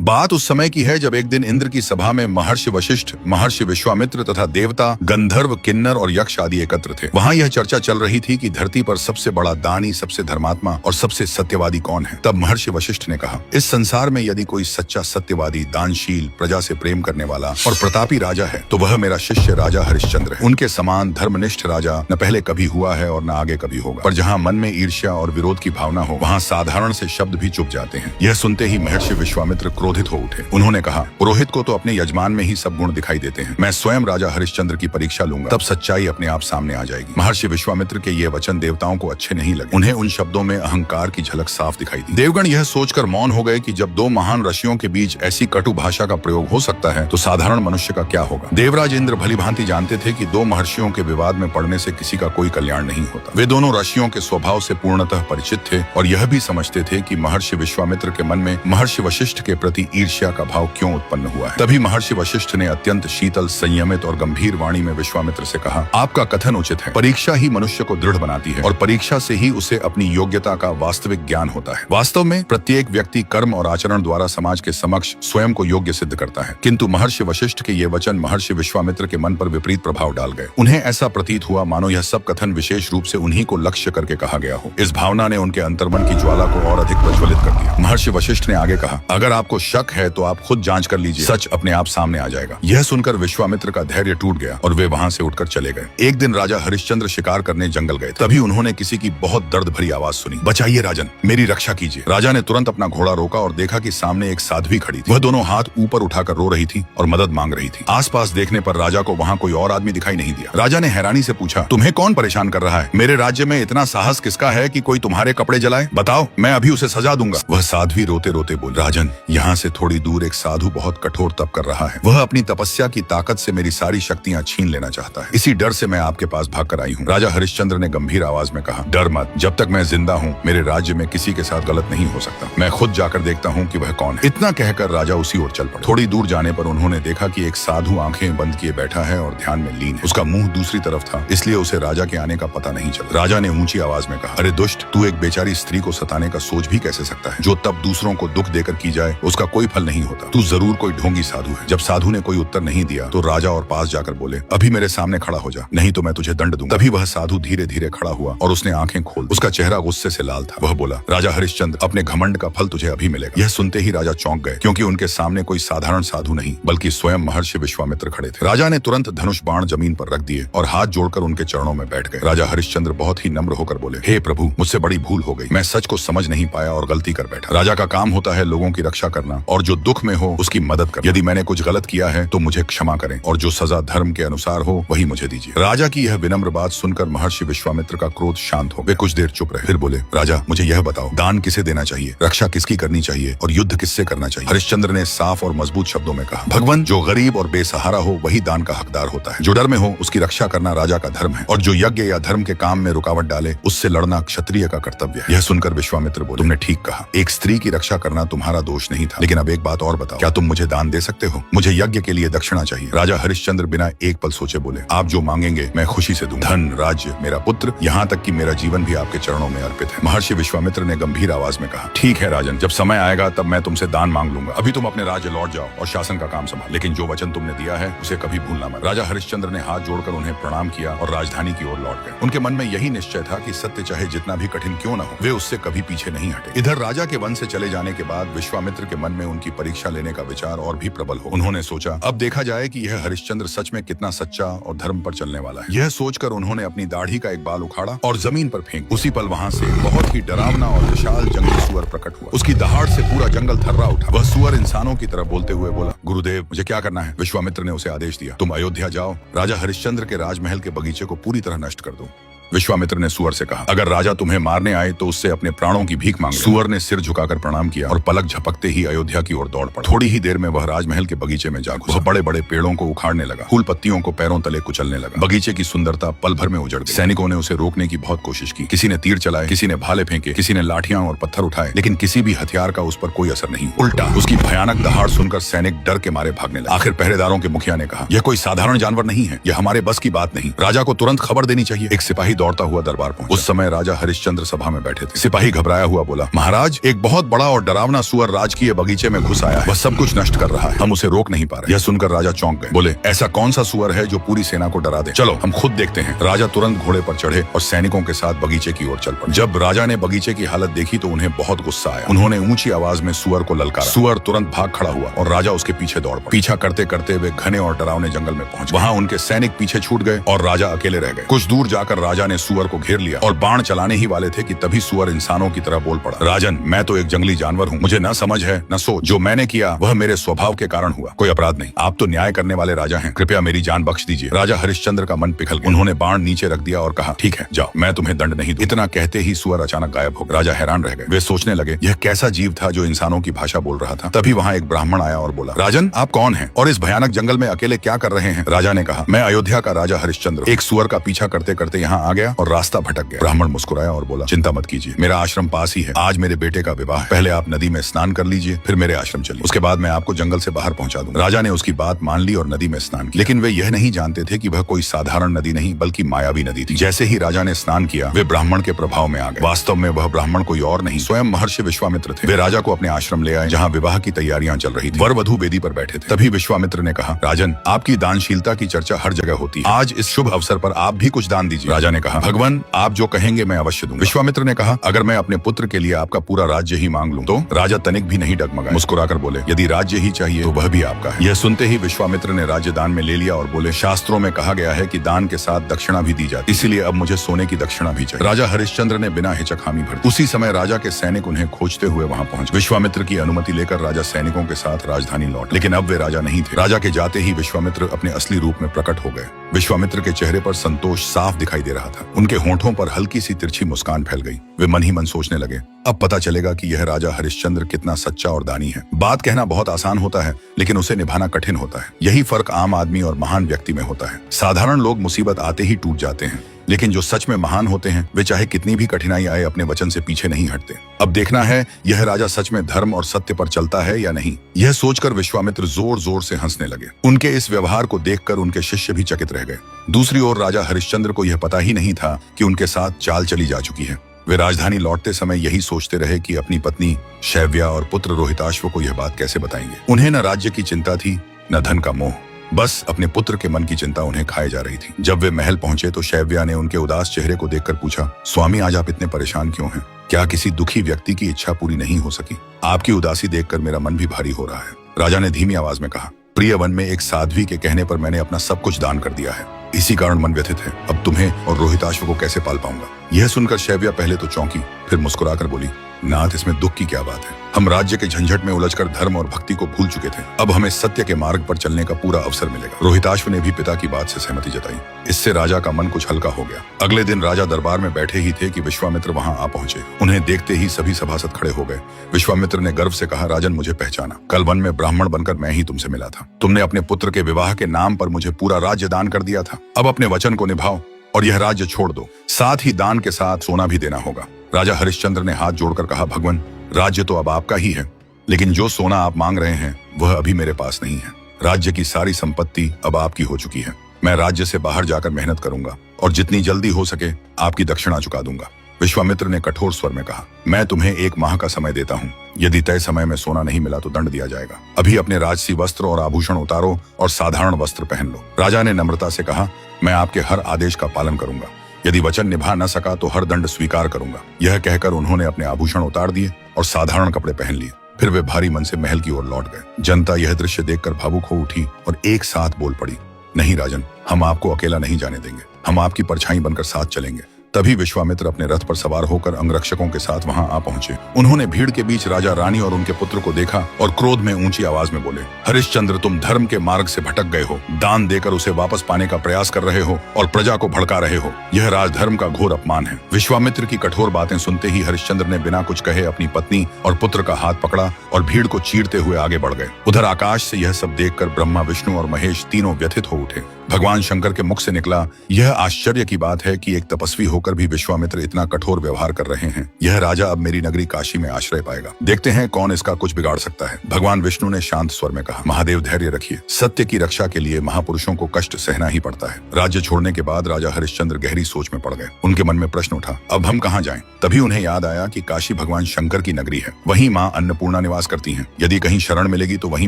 बात उस समय की है जब एक दिन इंद्र की सभा में महर्षि वशिष्ठ, महर्षि विश्वामित्र तथा देवता, गंधर्व, किन्नर और यक्ष आदि एकत्र थे। वहाँ यह चर्चा चल रही थी कि धरती पर सबसे बड़ा दानी, सबसे धर्मात्मा और सबसे सत्यवादी कौन है। तब महर्षि वशिष्ठ ने कहा, इस संसार में यदि कोई सच्चा सत्यवादी, दानशील, प्रजा से प्रेम करने वाला और प्रतापी राजा है तो वह मेरा शिष्य राजा हरिश्चंद्र है। उनके समान धर्मनिष्ठ राजा न पहले कभी हुआ है और न आगे कभी होगा। पर जहाँ मन में ईर्ष्या और विरोध की भावना हो वहाँ साधारण से शब्द भी चुप जाते हैं। यह सुनते ही महर्षि विश्वामित्र क्रोधित हो उठे। उन्होंने कहा, पुरोहित को तो अपने यजमान में ही सब गुण दिखाई देते हैं। मैं स्वयं राजा हरिश्चंद्र की परीक्षा लूंगा, तब सच्चाई अपने आप सामने आ जाएगी। महर्षि विश्वामित्र के ये वचन देवताओं को अच्छे नहीं लगे। उन्हें उन शब्दों में अहंकार की झलक साफ दिखाई दी। देवगण यह सोचकर मौन हो गए कि जब दो महान ऋषियों के बीच ऐसी कटु भाषा का प्रयोग हो सकता है तो साधारण मनुष्य का क्या होगा। देवराज इंद्र भलीभांति जानते थे कि दो महर्षियों के विवाद में पड़ने से किसी का कोई कल्याण नहीं होता। वे दोनों ऋषियों के स्वभाव से पूर्णतः परिचित थे और यह भी समझते थे कि महर्षि विश्वामित्र के मन में महर्षि वशिष्ठ के प्रति ईर्ष्या का भाव क्यों उत्पन्न हुआ है। तभी महर्षि वशिष्ठ ने अत्यंत शीतल, संयमित और गंभीर वाणी में विश्वामित्र से कहा, आपका कथन उचित है। परीक्षा ही मनुष्य को दृढ़ बनाती है और परीक्षा से ही उसे अपनी योग्यता का वास्तविक ज्ञान होता है। वास्तव में प्रत्येक व्यक्ति कर्म और आचरण द्वारा समाज के समक्ष स्वयं को योग्य सिद्ध करता है। किंतु महर्षि वशिष्ठ के ये वचन महर्षि विश्वामित्र के मन पर विपरीत प्रभाव डाल गए। उन्हें ऐसा प्रतीत हुआ मानो यह सब कथन विशेष रूप से उन्हीं को लक्ष्य करके कहा गया हो। इस भावना ने उनके अंतर्मन की ज्वाला को और अधिक प्रज्वलित कर दिया। महर्षि वशिष्ठ ने आगे कहा, अगर आपको शक है तो आप खुद जांच कर लीजिए, सच अपने आप सामने आ जाएगा। यह सुनकर विश्वामित्र का धैर्य टूट गया और वे वहां से उठकर चले गए। एक दिन राजा हरिश्चंद्र शिकार करने जंगल गए। तभी उन्होंने किसी की बहुत दर्द भरी आवाज सुनी, बचाइए राजन, मेरी रक्षा कीजिए। राजा ने तुरंत अपना घोड़ा रोका और देखा कि सामने एक साध्वी खड़ी थी। वह दोनों हाथ ऊपर उठाकर रो रही थी और मदद मांग रही थी। आसपास देखने पर राजा को वहाँ कोई और आदमी दिखाई नहीं दिया। राजा ने हैरानी से पूछा, तुम्हें कौन परेशान कर रहा है? मेरे राज्य में इतना साहस किसका है कि कोई तुम्हारे कपड़े जलाए? बताओ, मैं अभी उसे सजा दूंगा। वह साध्वी रोते रोते बोली, राजन, यहाँ से थोड़ी दूर एक साधु बहुत कठोर तप कर रहा है। वह अपनी तपस्या की ताकत से मेरी सारी शक्तियाँ छीन लेना चाहता है। इसी डर से मैं आपके पास भाग कर आई हूँ। राजा हरिश्चंद्र ने गंभीर आवाज में कहा, डर मत, जब तक मैं जिंदा हूँ मेरे राज्य में किसी के साथ गलत नहीं हो सकता। मैं खुद जाकर देखता हूँ कि वह कौन है। इतना कहकर राजा उसी ओर चल पड़े। थोड़ी दूर जाने पर उन्होंने देखा कि एक साधु आंखें बंद किए बैठा है और ध्यान में लीन है। उसका मुंह दूसरी तरफ था, इसलिए उसे राजा के आने का पता नहीं चला। राजा ने ऊंची आवाज में कहा, अरे दुष्ट, तू एक बेचारी स्त्री को सताने का सोच भी कैसे सकता है? जो तब दूसरों को दुख देकर की जाए उसका कोई फल नहीं होता। तू जरूर कोई ढोंगी साधु है। जब साधु ने कोई उत्तर नहीं दिया तो राजा और पास जाकर बोले, अभी मेरे सामने खड़ा हो जा, नहीं तो मैं तुझे दंड दूंगा। तभी वह साधु धीरे धीरे खड़ा हुआ और उसने आंखें खोल। उसका चेहरा गुस्से से लाल था। वह बोला, राजा हरिश्चंद्र, अपने घमंड का फल तुझे अभी मिलेगा। यह सुनते ही राजा चौंक गए, क्योंकि उनके सामने कोई साधारण साधु नहीं बल्कि स्वयं महर्षि विश्वामित्र खड़े थे। राजा ने तुरंत धनुष बाण जमीन पर रख दिए और हाथ जोड़कर उनके चरणों में बैठ गए। राजा हरिश्चंद्र बहुत ही नम्र होकर बोले, हे प्रभु, मुझसे बड़ी भूल हो गई। मैं सच को समझ नहीं पाया और गलती कर बैठा। राजा का काम होता है लोगों की रक्षा करना और जो दुख में हो उसकी मदद करना। यदि मैंने कुछ गलत किया है तो मुझे क्षमा करें और जो सजा धर्म के अनुसार हो वही मुझे दीजिए। राजा की यह विनम्र बात सुनकर महर्षि विश्वामित्र का क्रोध शांत हो। वे कुछ देर चुप रहे, फिर बोले, राजा, मुझे यह बताओ, दान किसे देना चाहिए, रक्षा किसकी करनी चाहिए और युद्ध किससे करना चाहिए? हरिश्चंद्र ने साफ और मजबूत शब्दों में कहा, भगवान, जो गरीब और बेसहारा हो वही दान का हकदार होता है। जो डर में हो उसकी रक्षा करना राजा का धर्म है और जो यज्ञ या धर्म के काम में रुकावट डाले उससे लड़ना क्षत्रिय का कर्तव्य है। यह सुनकर विश्वामित्र बोले, तुमने ठीक कहा, एक स्त्री की रक्षा करना तुम्हारा दोष नहीं था। लेकिन अब एक बात और बताओ, क्या तुम मुझे दान दे सकते हो? मुझे यज्ञ के लिए दक्षिणा चाहिए। राजा हरिश्चंद्र बिना एक पल सोचे बोले, आप जो मांगेंगे मैं खुशी से दूंगा। धन, राज्य, मेरा पुत्र, यहाँ तक कि मेरा जीवन भी आपके चरणों में अर्पित है। महर्षि विश्वामित्र ने गंभीर आवाज में कहा, ठीक है राजन, जब समय आएगा तब मैं तुमसे दान मांग लूंगा। अभी तुम अपने राज्य लौट जाओ और शासन का काम संभाल, लेकिन जो वचन तुमने दिया है उसे कभी भूलना मत। राजा हरिश्चंद्र ने हाथ जोड़कर उन्हें प्रणाम किया और राजधानी की ओर लौट गए। उनके मन में यही निश्चय था कि सत्य चाहे जितना भी कठिन क्यों न हो, वे उससे कभी पीछे नहीं हटे। इधर राजा के वन से चले जाने के बाद विश्वामित्र के मन में उनकी परीक्षा लेने का विचार और भी प्रबल हो। उन्होंने सोचा, अब देखा जाए कि यह हरिश्चंद्र सच में कितना सच्चा और धर्म पर चलने वाला है। यह सोचकर उन्होंने अपनी दाढ़ी का एक बाल उखाड़ा और जमीन पर फेंक। उसी पल वहां से बहुत ही डरावना और विशाल जंगली सुअर प्रकट हुआ। उसकी दहाड़ से पूरा जंगल थर्रा उठा। वह सुअर इंसानों की तरफ बोलते हुए बोला, गुरुदेव, मुझे क्या करना है? विश्वामित्र ने उसे आदेश दिया, तुम अयोध्या जाओ, राजा हरिश्चंद्र के राजमहल के बगीचे को पूरी तरह नष्ट कर दो। विश्वामित्र ने सुअर से कहा, अगर राजा तुम्हें मारने आए तो उससे अपने प्राणों की भीख मांग। सुअर ने सिर झुकाकर प्रणाम किया और पलक झपकते ही अयोध्या की ओर दौड़ पड़ा। थोड़ी ही देर में वह राजमहल के बगीचे में जा घुसा। वह बड़े बड़े पेड़ों को उखाड़ने लगा, फूल पत्तियों को पैरों तले कुचलने लगा। बगीचे की सुंदरता पल भर में उजड़ गई। सैनिकों ने उसे रोकने की बहुत कोशिश की। किसी ने तीर चलाए, किसी ने भाले फेंके, किसी ने लाठियां और पत्थर उठाए, लेकिन किसी भी हथियार का उस पर कोई असर नहीं। उल्टा उसकी भयानक दहाड़ सुनकर सैनिक डर के मारे भागने लगे। आखिर पहरेदारों के मुखिया ने कहा, यह कोई साधारण जानवर नहीं है, यह हमारे बस की बात नहीं, राजा को तुरंत खबर देनी चाहिए। एक सिपाही सिपाही दौड़ता हुआ दरबार पहुंचा। उस समय राजा हरिश्चंद्र सभा में बैठे थे। सिपाही घबराया हुआ बोला, महाराज, एक बहुत बड़ा और डरावना सुअर राजकीय बगीचे में घुस आया है। वह सब कुछ नष्ट कर रहा है, हम उसे रोक नहीं पा रहे। यह सुनकर राजा चौंक गए। बोले, ऐसा कौन सा सुअर है जो पूरी सेना को डरा दे? चलो हम खुद देखते हैं। राजा तुरंत घोड़े पर चढ़े और सैनिकों के साथ बगीचे की ओर चल पड़े। जब राजा ने बगीचे की हालत देखी तो उन्हें बहुत गुस्सा आया। उन्होंने ऊंची आवाज में सुअर को ललकारा। सुअर तुरंत भाग खड़ा हुआ और राजा उसके पीछे दौड़ पड़े। पीछा करते करते वे घने और डरावने जंगल में पहुंचे। वहां उनके सैनिक पीछे छूट गए और राजा अकेले रह गए। कुछ दूर जाकर राजा ने सुअर को घेर लिया और बाण चलाने ही वाले थे कि तभी सुअर इंसानों की तरह बोल पड़ा, राजन, मैं तो एक जंगली जानवर हूँ, मुझे न समझ है न सोच। जो मैंने किया वह मेरे स्वभाव के कारण हुआ, कोई अपराध नहीं। आप तो न्याय करने वाले राजा हैं, कृपया मेरी जान बख्श दीजिए। राजा हरिश्चंद्र का मन पिघल गया। उन्होंने बाण नीचे रख दिया और कहा, ठीक है, जाओ, मैं तुम्हें दंड नहीं दूं। इतना कहते ही सुअर अचानक गायब हो गया। राजा हैरान रह गए। वे सोचने लगे, यह कैसा जीव था जो इंसानों की भाषा बोल रहा था। तभी वहाँ एक ब्राह्मण आया और बोला, राजन, आप कौन हैं और इस भयानक जंगल में अकेले क्या कर रहे हैं? राजा ने कहा, मैं अयोध्या का राजा हरिश्चंद्र एक सुअर का पीछा करते करते यहाँ आ गया और रास्ता भटक गया। ब्राह्मण मुस्कुराया और बोला, चिंता मत कीजिए, मेरा आश्रम पास ही है। आज मेरे बेटे का विवाह, पहले आप नदी में स्नान कर लीजिए, फिर मेरे आश्रम चलिए, उसके बाद मैं आपको जंगल से बाहर पहुंचा दूंगा। राजा ने उसकी बात मान ली और नदी में स्नान किया। लेकिन वे यह नहीं जानते थे कि वह कोई साधारण नदी नहीं बल्कि मायावी नदी थी। जैसे ही राजा ने स्नान किया वे ब्राह्मण के प्रभाव में आ गए। वास्तव में वह ब्राह्मण कोई और नहीं, स्वयं महर्षि विश्वामित्र थे। वे राजा को अपने आश्रम ले आए जहाँ विवाह की तैयारियां चल रही थी। वर वधू वेदी पर बैठे थे। तभी विश्वामित्र ने कहा, राजन, आपकी दानशीलता की चर्चा हर जगह होती है, आज इस शुभ अवसर पर आप भी कुछ दान दीजिए। राजा ने कहा, भगवान, आप जो कहेंगे मैं अवश्य दूंगा। विश्वामित्र ने कहा, अगर मैं अपने पुत्र के लिए आपका पूरा राज्य ही मांग लूं तो? राजा तनिक भी नहीं डगमगाए, मुस्कुराकर बोले, यदि राज्य ही चाहिए तो वह भी आपका है। यह सुनते ही विश्वामित्र ने राज्य दान में ले लिया और बोले, शास्त्रों में कहा गया है कि दान के साथ दक्षिणा भी दी जाती, इसीलिए अब मुझे सोने की दक्षिणा भी चाहिए। राजा हरिश्चंद्र ने बिना हिचक हामी भर दी। उसी समय राजा के सैनिक उन्हें खोजते हुए वहां पहुंचे। विश्वामित्र की अनुमति लेकर राजा सैनिकों के साथ राजधानी लौट, लेकिन अब वे राजा नहीं थे। राजा के जाते ही विश्वामित्र अपने असली रूप में प्रकट हो गए। विश्वामित्र के चेहरे पर संतोष साफ दिखाई दे रहा था। उनके होंठों पर हल्की सी तिरछी मुस्कान फैल गई। वे मन ही मन सोचने लगे, अब पता चलेगा कि यह राजा हरिश्चंद्र कितना सच्चा और दानी है। बात कहना बहुत आसान होता है, लेकिन उसे निभाना कठिन होता है। यही फर्क आम आदमी और महान व्यक्ति में होता है। साधारण लोग मुसीबत आते ही टूट जाते हैं, लेकिन जो सच में महान होते हैं वे चाहे कितनी भी कठिनाई आए अपने वचन से पीछे नहीं हटते। अब देखना है यह राजा सच में धर्म और सत्य पर चलता है या नहीं। यह सोचकर विश्वामित्र जोर जोर से हंसने लगे। उनके इस व्यवहार को देखकर उनके शिष्य भी चकित रह गए। दूसरी ओर राजा हरिश्चंद्र को यह पता ही नहीं था कि उनके साथ चाल चली जा चुकी है। वे राजधानी लौटते समय यही सोचते रहे कि अपनी पत्नी शैव्या और पुत्र रोहिताश्व को यह बात कैसे बताएंगे। उन्हें न राज्य की चिंता थी न धन का मोह, बस अपने पुत्र के मन की चिंता उन्हें खाए जा रही थी। जब वे महल पहुंचे तो शैव्या ने उनके उदास चेहरे को देखकर पूछा, स्वामी, आज आप इतने परेशान क्यों हैं? क्या किसी दुखी व्यक्ति की इच्छा पूरी नहीं हो सकी? आपकी उदासी देखकर मेरा मन भी भारी हो रहा है। राजा ने धीमी आवाज में कहा, प्रिय वन में एक साध्वी के कहने पर मैंने अपना सब कुछ दान कर दिया है, इसी कारण मन व्यथित है। अब तुम्हें और रोहिताश्व को कैसे पाल पाऊंगा? यह सुनकर शैव्या पहले तो चौंकी, फिर मुस्कुराकर बोली, नाथ, इसमें दुख की क्या बात है? हम राज्य के झंझट में उलझकर धर्म और भक्ति को भूल चुके थे। अब हमें सत्य के मार्ग पर चलने का पूरा अवसर मिलेगा। रोहिताश्व ने भी पिता की बात से सहमति जताई। इससे राजा का मन कुछ हल्का हो गया। अगले दिन राजा दरबार में बैठे ही थे कि विश्वामित्र वहां आ पहुंचे। उन्हें देखते ही सभी सभासद खड़े हो गए। विश्वामित्र ने गर्व से कहा, राजन, मुझे पहचाना। कल वन में ब्राह्मण बनकर मैं ही तुमसे मिला था। तुमने अपने पुत्र के विवाह के नाम पर मुझे पूरा राज्य दान कर दिया था। अब अपने वचन को निभाओ और यह राज्य छोड़ दो। साथ ही दान के साथ सोना भी देना होगा। राजा हरिश्चंद्र ने हाथ जोड़कर कहा, भगवान, राज्य तो अब आपका ही है, लेकिन जो सोना आप मांग रहे हैं वह अभी मेरे पास नहीं है। राज्य की सारी संपत्ति अब आपकी हो चुकी है। मैं राज्य से बाहर जाकर मेहनत करूंगा और जितनी जल्दी हो सके आपकी दक्षिणा चुका दूंगा। विश्वामित्र ने कठोर स्वर में कहा, मैं तुम्हें 1 माह का समय देता हूँ। यदि तय समय में सोना नहीं मिला तो दंड दिया जाएगा। अभी अपने राजसी वस्त्र और आभूषण उतारो और साधारण वस्त्र पहन लो। राजा ने नम्रता से कहा, मैं आपके हर आदेश का पालन करूंगा। यदि वचन निभा न सका तो हर दंड स्वीकार करूंगा। यह कहकर उन्होंने अपने आभूषण उतार दिए और साधारण कपड़े पहन लिए। फिर वे भारी मन से महल की ओर लौट गए। जनता यह दृश्य देखकर भावुक हो उठी और एक साथ बोल पड़ी, नहीं राजन, हम आपको अकेला नहीं जाने देंगे, हम आपकी परछाई बनकर साथ चलेंगे। तभी विश्वामित्र अपने रथ पर सवार होकर अंगरक्षकों के साथ वहां आ पहुंचे। उन्होंने भीड़ के बीच राजा, रानी और उनके पुत्र को देखा और क्रोध में ऊंची आवाज में बोले, हरिश्चंद्र, तुम धर्म के मार्ग से भटक गए हो। दान देकर उसे वापस पाने का प्रयास कर रहे हो और प्रजा को भड़का रहे हो। यह राजधर्म का घोर अपमान है। विश्वामित्र की कठोर बातें सुनते ही हरिश्चंद्र ने बिना कुछ कहे अपनी पत्नी और पुत्र का हाथ पकड़ा और भीड़ को चीरते हुए आगे बढ़ गए। उधर आकाश से यह सब देखकर ब्रह्मा, विष्णु और महेश तीनों व्यथित हो उठे। भगवान शंकर के मुख से निकला, यह आश्चर्य की बात है कि एक तपस्वी होकर भी विश्वामित्र इतना कठोर व्यवहार कर रहे हैं। यह राजा अब मेरी नगरी काशी में आश्रय पाएगा। देखते हैं कौन इसका कुछ बिगाड़ सकता है। भगवान विष्णु ने शांत स्वर में कहा, महादेव धैर्य रखिए। सत्य की रक्षा के लिए महापुरुषों को कष्ट सहना ही पड़ता है। राज्य छोड़ने के बाद राजा हरिश्चंद्र गहरी सोच में पड़ गए। उनके मन में प्रश्न उठा, अब हम कहाँ जाएं? तभी उन्हें याद आया कि काशी भगवान शंकर की नगरी है। वहीं माँ अन्नपूर्णा निवास करती हैं। यदि कहीं शरण मिलेगी तो वहीं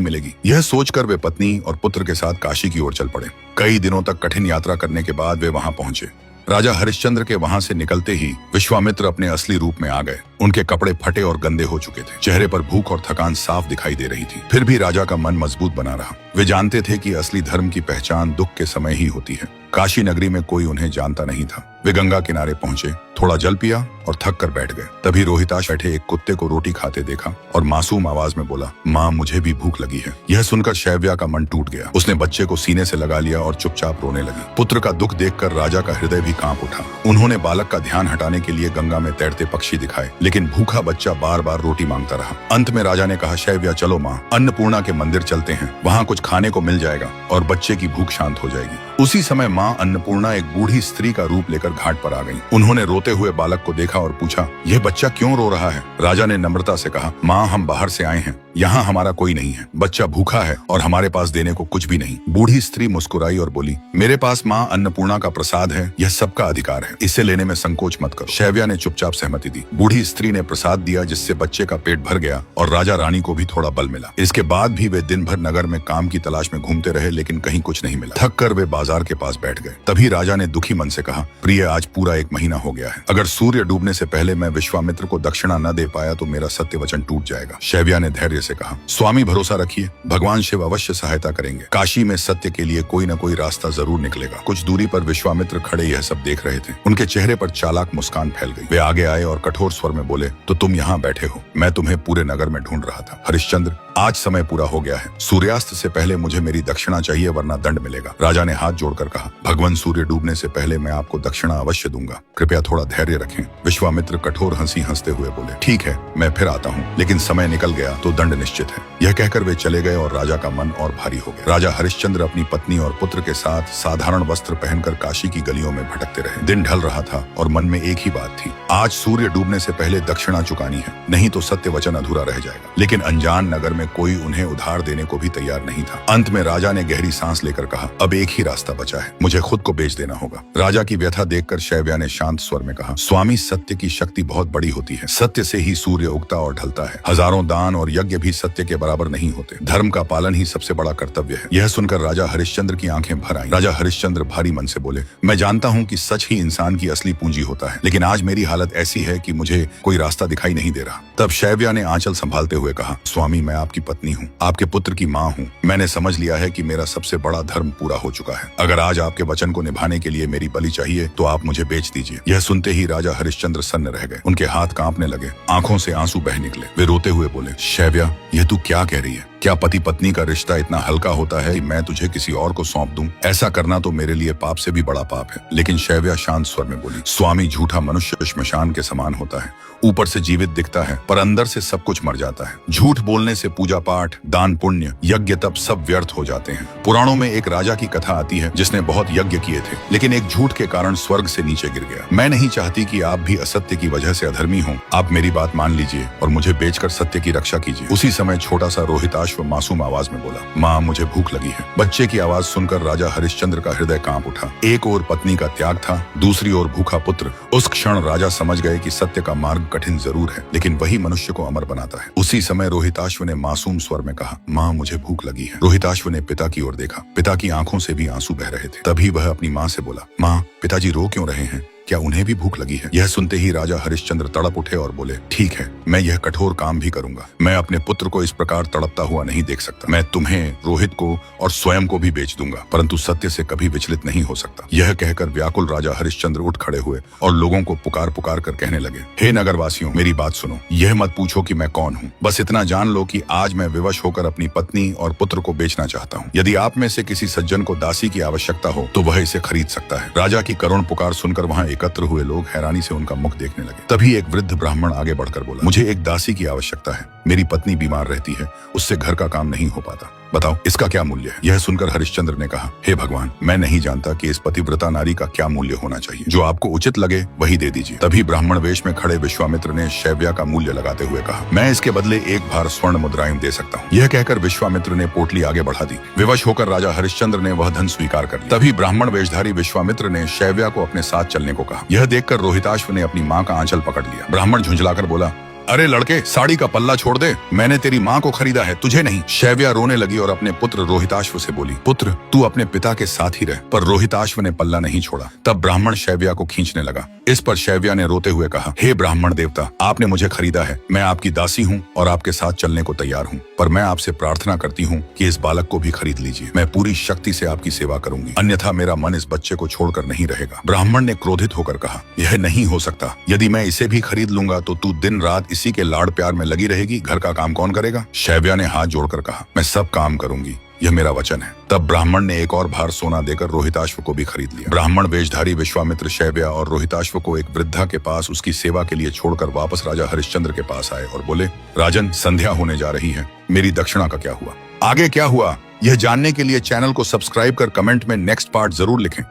मिलेगी। यह सोचकर वे पत्नी और पुत्र के साथ काशी की ओर चल पड़े। कई दिनों तक कठिन यात्रा करने के बाद वे वहां पहुंचे। राजा हरिश्चंद्र के वहां से निकलते ही विश्वामित्र अपने असली रूप में आ गए। उनके कपड़े फटे और गंदे हो चुके थे। चेहरे पर भूख और थकान साफ दिखाई दे रही थी। फिर भी राजा का मन मजबूत बना रहा। वे जानते थे कि असली धर्म की पहचान दुख के समय ही होती है। काशी नगरी में कोई उन्हें जानता नहीं था। वे गंगा किनारे पहुंचे, थोड़ा जल पिया और थक कर बैठ गए। तभी रोहिताश बैठे एक कुत्ते को रोटी खाते देखा और मासूम आवाज में बोला, माँ मुझे भी भूख लगी है। यह सुनकर शैव्या का मन टूट गया। उसने बच्चे को सीने से लगा लिया और चुपचाप रोने लगी। पुत्र का दुख देखकर राजा का हृदय भी कांप उठा। उन्होंने बालक का ध्यान हटाने के लिए गंगा में तैरते पक्षी दिखाए, लेकिन भूखा बच्चा बार बार रोटी मांगता रहा। अंत में राजा ने कहा, शैव्या चलो माँ, अन्नपूर्णा के मंदिर चलते हैं। वहाँ कुछ खाने को मिल जाएगा और बच्चे की भूख शांत हो जाएगी। उसी समय माँ अन्नपूर्णा एक बूढ़ी स्त्री का रूप लेकर घाट पर आ गई। उन्होंने रोते हुए बालक को देखा और पूछा, यह बच्चा क्यों रो रहा है? राजा ने नम्रता से कहा, माँ हम बाहर से आए हैं, यहाँ हमारा कोई नहीं है। बच्चा भूखा है और हमारे पास देने को कुछ भी नहीं। बूढ़ी स्त्री मुस्कुराई और बोली, मेरे पास माँ अन्नपूर्णा का प्रसाद है, यह सबका अधिकार है, इसे लेने में संकोच मत करो। शैव्या ने चुपचाप सहमति दी। बूढ़ी स्त्री ने प्रसाद दिया, जिससे बच्चे का पेट भर गया और राजा रानी को भी थोड़ा बल मिला। इसके बाद भी वे दिन भर नगर में काम की तलाश में घूमते रहे, लेकिन कहीं कुछ नहीं मिला। थक कर वे बाजार के पास बैठ गए। तभी राजा ने दुखी मन से कहा, प्रिय आज पूरा 1 महीना हो गया है। अगर सूर्य डूबने से पहले मैं विश्वामित्र को दक्षिणा न दे पाया तो मेरा सत्य वचन टूट जाएगा। शैव्या ने धैर्य से कहा, स्वामी भरोसा रखिए, भगवान शिव अवश्य सहायता करेंगे। काशी में सत्य के लिए कोई न कोई रास्ता जरूर निकलेगा। कुछ दूरी पर विश्वामित्र खड़े यह सब देख रहे थे। उनके चेहरे पर चालाक मुस्कान फैल गई। वे आगे आए और कठोर स्वर में बोले, तो तुम यहाँ बैठे हो, मैं तुम्हें पूरे नगर में ढूंढ रहा था। हरिश्चंद्र, आज समय पूरा हो गया है। सूर्यास्त से पहले मुझे मेरी दक्षिणा चाहिए, वरना दंड मिलेगा। राजा ने हाथ जोड़कर कहा, भगवान सूर्य डूबने से पहले मैं आपको दक्षिणा अवश्य दूंगा। कृपया थोड़ा धैर्य रखें। विश्वामित्र कठोर हंसी हंसते हुए बोले, ठीक है, मैं फिर आता हूँ, लेकिन समय निकल गया तो दंड निश्चित है। यह कहकर वे चले गए और राजा का मन और भारी हो गया। राजा हरिश्चंद्र अपनी पत्नी और पुत्र के साथ साधारण वस्त्र पहनकर काशी की गलियों में भटकते रहे। दिन ढल रहा था और मन में एक ही बात थी, आज सूर्य डूबने से पहले दक्षिणा चुकानी है, नहीं तो सत्य वचन अधूरा रह जाएगा। लेकिन अनजान नगर में कोई उन्हें उधार देने को भी तैयार नहीं था। अंत में राजा ने गहरी सांस लेकर कहा, अब एक ही रास्ता बचा है, मुझे खुद को बेच देना होगा। राजा की व्यथा देखकर शैव्या ने शांत स्वर में कहा, स्वामी सत्य की शक्ति बहुत बड़ी होती है। सत्य से ही सूर्य उगता और ढलता है। हजारों दान और यज्ञ भी सत्य के बराबर नहीं होते। धर्म का पालन ही सबसे बड़ा कर्तव्य है। यह सुनकर राजा हरिश्चंद्र की आंखें भर आईं। राजा हरिश्चंद्र भारी मन से बोले, मैं जानता हूँ कि सच ही इंसान की असली पूंजी होता है, लेकिन आज मेरी हालत ऐसी है कि मुझे कोई रास्ता दिखाई नहीं दे रहा। तब शैव्या ने आंचल संभालते हुए कहा, स्वामी मैं आपकी पत्नी हूँ, आपके पुत्र की माँ हूँ। मैंने समझ लिया है कि मेरा सबसे बड़ा धर्म पूरा हो चुका है। अगर आज आपके वचन को निभाने के लिए मेरी बलि चाहिए तो आप मुझे बेच दीजिए। यह सुनते ही राजा हरिश्चंद्र सन्न रह गए। उनके हाथ कांपने लगे, आंखों से आंसू बह निकले। वे रोते हुए बोले, शैव्या यह तू क्या कह रही है? क्या पति पत्नी का रिश्ता इतना हल्का होता है कि मैं तुझे किसी और को सौंप दूं? ऐसा करना तो मेरे लिए पाप से भी बड़ा पाप है। लेकिन शैव्या शांत स्वर में बोली, स्वामी झूठा मनुष्य श्मशान के समान होता है। ऊपर से जीवित दिखता है पर अंदर से सब कुछ मर जाता है। झूठ बोलने से पूजा पाठ, दान पुण्य, यज्ञ तप सब व्यर्थ हो जाते हैं। पुराणों में एक राजा की कथा आती है जिसने बहुत यज्ञ किए थे, लेकिन एक झूठ के कारण स्वर्ग से नीचे गिर गया। मैं नहीं चाहती कि आप भी असत्य की वजह से अधर्मी हों। आप मेरी बात मान लीजिए और मुझे बेचकर सत्य की रक्षा कीजिए। उसी समय छोटा सा रोहिताश्व मासूम आवाज में बोला, माँ मुझे भूख लगी है। बच्चे की आवाज सुनकर राजा हरिश्चंद्र का हृदय कांप उठा। एक ओर पत्नी का त्याग था, दूसरी ओर भूखा पुत्र। उस क्षण राजा समझ गए कि सत्य का मार्ग कठिन जरूर है, लेकिन वही मनुष्य को अमर बनाता है। उसी समय रोहिताश्व ने मासूम स्वर में कहा, माँ मुझे भूख लगी है। रोहिताश्व ने पिता की ओर देखा। पिता की आंखों से भी आंसू बह रहे थे। तभी वह अपनी माँ से बोला, माँ पिताजी रो क्यों रहे हैं? क्या उन्हें भी भूख लगी है? यह सुनते ही राजा हरिश्चंद्र तड़प उठे और बोले, ठीक है, मैं यह कठोर काम भी करूंगा। मैं अपने पुत्र को इस प्रकार तड़पता हुआ नहीं देख सकता। मैं तुम्हें, रोहित को और स्वयं को भी बेच दूंगा, परंतु सत्य से कभी विचलित नहीं हो सकता। यह कहकर व्याकुल राजा हरिश्चंद्र उठ खड़े हुए और लोगों को पुकार पुकार कर कहने लगे, हे नगरवासियों, मेरी बात सुनो। यह मत पूछो कि मैं कौन हूँ, बस इतना जान लो कि आज मैं विवश होकर अपनी पत्नी और पुत्र को बेचना चाहता हूँ। यदि आप में से किसी सज्जन को दासी की आवश्यकता हो तो वह इसे खरीद सकता है। राजा की करुण पुकार सुनकर वहाँ एकत्र हुए लोग हैरानी से उनका मुख देखने लगे। तभी एक वृद्ध ब्राह्मण आगे बढ़कर बोला, मुझे एक दासी की आवश्यकता है। मेरी पत्नी बीमार रहती है, उससे घर का काम नहीं हो पाता। बताओ इसका क्या मूल्य है? यह सुनकर हरिश्चंद्र ने कहा, हे भगवान, मैं नहीं जानता कि इस पतिव्रता नारी का क्या मूल्य होना चाहिए। जो आपको उचित लगे वही दे दीजिए। तभी ब्राह्मण वेश में खड़े विश्वामित्र ने शैव्या का मूल्य लगाते हुए कहा, मैं इसके बदले 1 भार स्वर्ण मुद्राएं दे सकता हूँ। यह कहकर विश्वामित्र ने पोटली आगे बढ़ा दी। विवश होकर राजा हरिश्चंद्र ने वह धन स्वीकार कर लिया। तभी ब्राह्मण वेशधारी विश्वामित्र ने शैव्या को अपने साथ चलने को कहा। यह देखकर रोहिताश्व ने अपनी माँ का आंचल पकड़ लिया। ब्राह्मण झुंझलाकर बोला, अरे लड़के, साड़ी का पल्ला छोड़ दे, मैंने तेरी माँ को खरीदा है, तुझे नहीं। शैव्या रोने लगी और अपने पुत्र रोहिताश्व से बोली, पुत्र तू अपने पिता के साथ ही रह। पर रोहिताश्व ने पल्ला नहीं छोड़ा। तब ब्राह्मण शैव्या को खींचने लगा। इस पर शैव्या ने रोते हुए कहा, हे ब्राह्मण देवता, आपने मुझे खरीदा है, मैं आपकी दासी हूँ और आपके साथ चलने को तैयार हूँ, पर मैं आपसे प्रार्थना करती हूँ कि इस बालक को भी खरीद लीजिए। मैं पूरी शक्ति से आपकी सेवा करूंगी, अन्यथा मेरा मन इस बच्चे को छोड़कर नहीं रहेगा। ब्राह्मण ने क्रोधित होकर कहा, यह नहीं हो सकता। यदि मैं इसे भी खरीद लूंगा तो तू दिन रात इसी के लाड़ प्यार में लगी रहेगी, घर का काम कौन करेगा? शैव्या ने हाथ जोड़कर कहा, मैं सब काम करूंगी, यह मेरा वचन है। तब ब्राह्मण ने एक और भार सोना देकर रोहिताश्व को भी खरीद लिया। ब्राह्मण वेशधारी विश्वामित्र शैव्या और रोहिताश्व को एक वृद्धा के पास उसकी सेवा के लिए छोड़कर वापस राजा हरिश्चंद्र के पास आए और बोले, राजन, संध्या होने जा रही है, मेरी दक्षिणा का क्या हुआ? आगे क्या हुआ यह जानने के लिए चैनल को सब्सक्राइब कर कमेंट में नेक्स्ट पार्ट जरूर लिखें।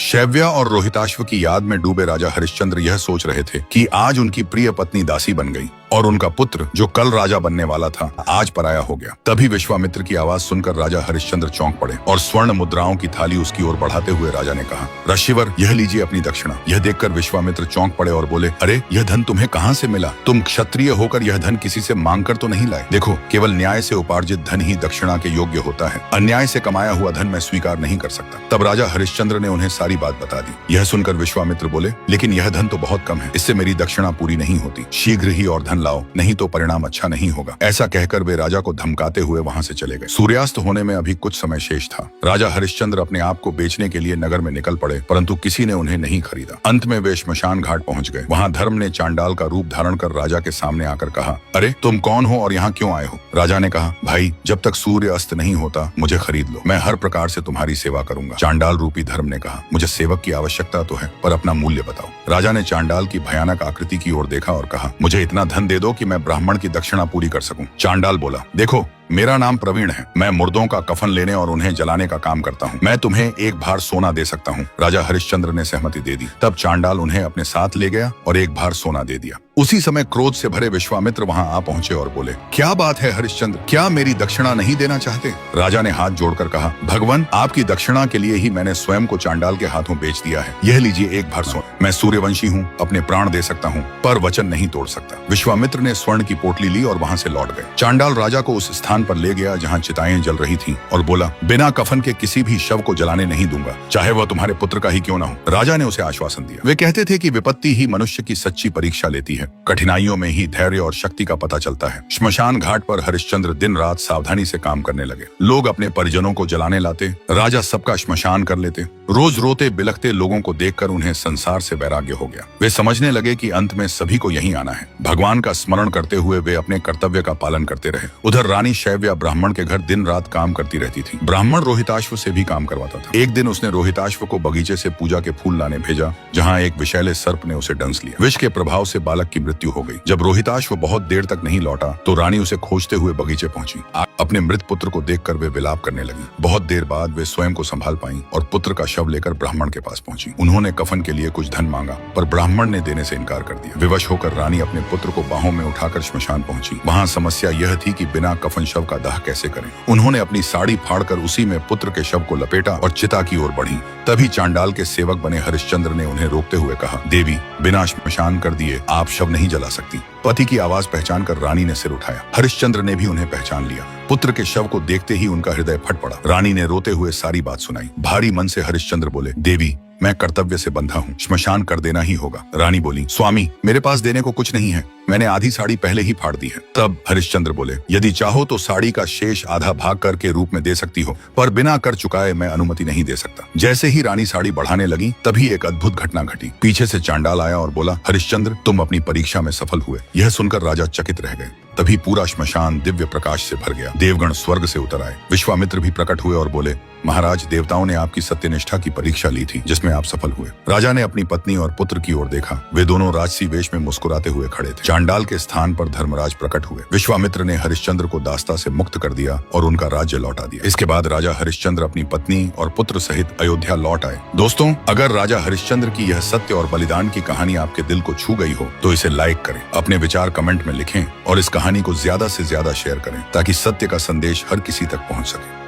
शैव्या और रोहिताश्व की याद में डूबे राजा हरिश्चंद्र यह सोच रहे थे कि आज उनकी प्रिय पत्नी दासी बन गई और उनका पुत्र जो कल राजा बनने वाला था आज पराया हो गया। तभी विश्वामित्र की आवाज सुनकर राजा हरिश्चंद्र चौंक पड़े और स्वर्ण मुद्राओं की थाली उसकी ओर बढ़ाते हुए राजा ने कहा, ऋषिवर, यह लीजिए अपनी दक्षिणा। यह देखकर विश्वामित्र चौंक पड़े और बोले, अरे यह धन तुम्हें कहाँ से मिला? तुम क्षत्रिय होकर यह धन किसी से मांग कर तो नहीं लाए? देखो, केवल न्याय से उपार्जित धन ही दक्षिणा के योग्य होता है, अन्याय से कमाया हुआ धन मैं स्वीकार नहीं कर सकता। तब राजा हरिश्चंद्र ने उन्हें सारी बात बता दी। यह सुनकर विश्वामित्र बोले, लेकिन यह धन तो बहुत कम है, इससे मेरी दक्षिणा पूरी नहीं होती। शीघ्र ही और धन लाओ, नहीं तो परिणाम अच्छा नहीं होगा। ऐसा कहकर वे राजा को धमकाते हुए वहां से चले गए। सूर्यास्त होने में अभी कुछ समय शेष था। राजा हरिश्चंद्र अपने आप को बेचने के लिए नगर में निकल पड़े, परंतु किसी ने उन्हें नहीं खरीदा। अंत में वे श्मशान घाट पहुंच गए। वहां धर्म ने चांडाल का रूप धारण कर राजा के सामने आकर कहा, अरे तुम कौन हो और यहाँ क्यों आए हो? राजा ने कहा, भाई, जब तक सूर्य अस्त नहीं होता मुझे खरीद लो, मैं हर प्रकार से तुम्हारी सेवा करूंगा। चांडाल रूपी धर्म ने कहा, मुझे सेवक की आवश्यकता तो है, पर अपना मूल्य बताओ। राजा ने चांडाल की भयानक आकृति की ओर देखा और कहा, मुझे इतना धन दे दो कि मैं ब्राह्मण की दक्षिणा पूरी कर सकूं। चांडाल बोला, देखो, मेरा नाम प्रवीण है, मैं मुर्दों का कफन लेने और उन्हें जलाने का काम करता हूँ, मैं तुम्हें 1 भार सोना दे सकता हूँ। राजा हरिश्चंद्र ने सहमति दे दी। तब चांडाल उन्हें अपने साथ ले गया और 1 भार सोना दे दिया। उसी समय क्रोध से भरे विश्वामित्र वहां आ पहुंचे और बोले, क्या बात है हरिश्चंद्र, क्या मेरी दक्षिणा नहीं देना चाहते? राजा ने हाथ जोड़कर कहा, भगवान, आपकी दक्षिणा के लिए ही मैंने स्वयं को चांडाल के हाथों बेच दिया है। यह लीजिए 1 भार सोना। मैं सूर्यवंशी हूँ, अपने प्राण दे सकता हूँ, पर वचन नहीं तोड़ सकता। विश्वामित्र ने स्वर्ण की पोटली ली और वहां से लौट गए। चांडाल राजा को उस स्थान पर ले गया जहाँ चिताएं जल रही थीं और बोला, बिना कफन के किसी भी शव को जलाने नहीं दूंगा, चाहे वह तुम्हारे पुत्र का ही क्यों ना हो। राजा ने उसे आश्वासन दिया। वे कहते थे कि विपत्ति ही मनुष्य की सच्ची परीक्षा लेती है, कठिनाइयों में ही धैर्य और शक्ति का पता चलता है। श्मशान घाट पर हरिश्चंद्र दिन रात सावधानी से काम करने लगे। लोग अपने परिजनों को जलाने लाते, राजा सबका श्मशान कर लेते। रोज रोते बिलखते लोगों को देखकर उन्हें संसार से वैराग्य हो गया। वे समझने लगे कि अंत में सभी को यहीं आना है। भगवान का स्मरण करते हुए वे अपने कर्तव्य का पालन करते रहे। उधर रानी शैव्या ब्राह्मण के घर दिन रात काम करती रहती थी। ब्राह्मण रोहिताश्व से भी काम करवाता था। एक दिन उसने रोहिताश्व को बगीचे से पूजा के फूल लाने भेजा, जहाँ एक विषैले सर्प ने उसे डंस लिया। विष के प्रभाव से बालक की मृत्यु हो गई। जब रोहिताश्व बहुत देर तक नहीं लौटा तो रानी उसे खोजते हुए बगीचे पहुंची। अपने मृत पुत्र को देखकर वे विलाप करने लगी। बहुत देर बाद वे स्वयं को संभाल पाईं और पुत्र का शव लेकर ब्राह्मण के पास पहुंची। उन्होंने कफन के लिए कुछ धन मांगा, पर ब्राह्मण ने देने से इनकार कर दिया। विवश होकर रानी अपने पुत्र को बाहों में उठाकर श्मशान पहुंची। वहां समस्या यह थी कि बिना कफन शव का दाह कैसे करें। उन्होंने अपनी साड़ी फाड़कर उसी में पुत्र के शव को लपेटा और चिता की ओर बढ़ी। तभी चांडाल के सेवक बने हरिश्चंद्र ने उन्हें रोकते हुए कहा, देवी, बिना श्मशान कर दिए आप शव नहीं जला सकती। पति की आवाज पहचान कर रानी ने सिर उठाया। हरिश्चंद्र ने भी उन्हें पहचान लिया। पुत्र के शव को देखते ही उनका हृदय फट पड़ा। रानी ने रोते हुए सारी बात सुनाई। भारी मन से हरिश्चंद्र बोले, देवी, मैं कर्तव्य से बंधा हूँ, श्मशान कर देना ही होगा। रानी बोली, स्वामी, मेरे पास देने को कुछ नहीं है, मैंने आधी साड़ी पहले ही फाड़ दी है। तब हरिश्चंद्र बोले, यदि चाहो तो साड़ी का शेष आधा भाग कर के रूप में दे सकती हो, पर बिना कर चुकाए मैं अनुमति नहीं दे सकता। जैसे ही रानी साड़ी बढ़ाने लगी तभी एक अद्भुत घटना घटी। पीछे से चांडाल आया और बोला, हरिश्चंद्र, तुम अपनी परीक्षा में सफल हुए। यह सुनकर राजा चकित रह गए। तभी पूरा श्मशान दिव्य प्रकाश से भर गया। देवगण स्वर्ग से उतर आए। विश्वामित्र भी प्रकट हुए और बोले, महाराज, देवताओं ने आपकी सत्यनिष्ठा की परीक्षा ली थी, जिसमें आप सफल हुए। राजा ने अपनी पत्नी और पुत्र की ओर देखा। वे दोनों राजसी वेश में मुस्कुराते हुए खड़े थे। चांडाल के स्थान पर धर्मराज प्रकट हुए। विश्वामित्र ने हरिश्चंद्र को दास्ता से मुक्त कर दिया और उनका राज्य लौटा दिया। इसके बाद राजा हरिश्चंद्र अपनी पत्नी और पुत्र सहित अयोध्या लौट आए। दोस्तों, अगर राजा हरिश्चंद्र की यह सत्य और बलिदान की कहानी आपके दिल को छू गई हो तो इसे लाइक करें, अपने विचार कमेंट में लिखें और इस कहानी को ज्यादा से ज्यादा शेयर करें ताकि सत्य का संदेश हर किसी तक पहुंच सके।